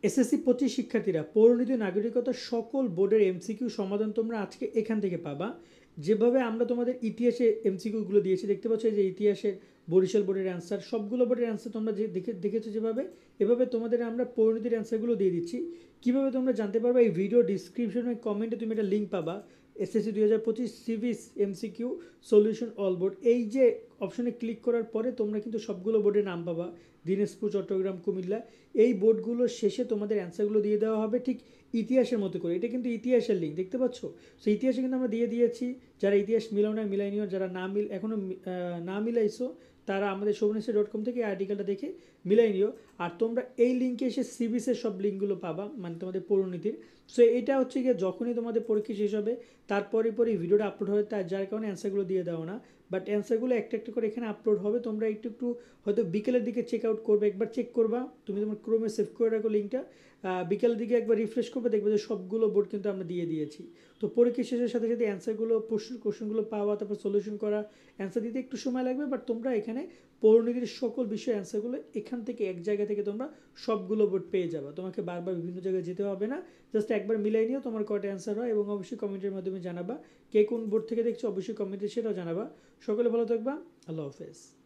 SSC 25 শিক্ষার্থীরা পৌরনীতি নাগরিকতার সকল বোর্ডের এমসিকিউ সমাধান তোমরা আজকে এখান থেকে পাবা। যেভাবে আমরা তোমাদের ইতিহাসে এমসিকিউগুলো দিয়েছি, দেখতে পাচ্ছ যে ইতিহাসের বরিশাল বোর্ডের অ্যান্সার, সবগুলো বোর্ডের অ্যান্সার তোমরা যে দেখেছো যেভাবে, এভাবে তোমাদের আমরা পৌরনীতির অ্যান্সারগুলো দিয়ে দিচ্ছি। কীভাবে তোমরা জানতে পারবে? এই ভিডিও ডিসক্রিপশনে কমেন্টে তুমি একটা লিঙ্ক পাবা, এসএসসি 2025 সিভিস এমসিকিউ সলিউশন অল বোর্ড। এই যে অপশনে ক্লিক করার পরে তোমরা কিন্তু সবগুলো বোর্ডের নাম পাবা, দিনাজপুর, চট্টগ্রাম, কুমিল্লা। এই বোর্ডগুলোর শেষে তোমাদের অ্যান্সারগুলো দিয়ে দেওয়া হবে ঠিক ইতিহাসের মতো করে। এটা কিন্তু ইতিহাসের লিঙ্ক, দেখতে পাচ্ছ? সো ইতিহাসে কিন্তু আমরা দিয়ে দিয়েছি। যারা ইতিহাস মিলাও না মিলাই নিও, যারা এখনও না মিলাইছো তারা আমাদের shobhanishri.com থেকে এই আর্টিকেলটা দেখে মিলাই নিও। আর তোমরা এই লিঙ্কে এসে সিবিসের সব লিঙ্কগুলো পাবা, মানে তোমাদের পৌরনীতির। সো এটা হচ্ছে গিয়ে যখনই তোমাদের পরীক্ষা শেষ হবে তারপরে পরে এই ভিডিওটা আপলোড হবে, তার যার কারণে অ্যান্সারগুলো দিয়ে দাও না। বাট অ্যান্সারগুলো একটা একটা করে এখানে আপলোড হবে, তোমরা একটু হয়তো বিকেলের দিকে চেক আউট করবে, একবার চেক করবা, তুমি তোমার ক্রোমে সেভ করে রাখো লিঙ্কটা, বিকেলের দিকে একবার রিফ্রেশ করবে, দেখবে যে সবগুলো বোর্ড কিন্তু আমরা দিয়ে দিয়েছি। তো পরীক্ষা শেষের সাথে সাথে অ্যান্সারগুলো, কোশ্চেনগুলো পাওয়া, তারপর সলিউশন করা, অ্যান্সার দিতে একটু সময় লাগবে, বাট তোমরা এখানে পৌরনীতির সকল বিষয় অ্যান্সারগুলো এখান থেকে এক জায়গা থেকে তোমরা সবগুলো বোর্ড পেয়ে যাবে। তোমাকে বারবার বিভিন্ন জায়গায় যেতে হবে না, জাস্ট একবার মিলাই নিও তোমার কয়টা অ্যান্সার হয়, এবং অবশ্যই কমেন্টের মাধ্যমে জানাবা কে কোন বোর্ড থেকে দেখছো, অবশ্যই কমেন্টে সেটাও জানাবা। সকলে ভালো থাকবা, আল্লাহ হাফেজ।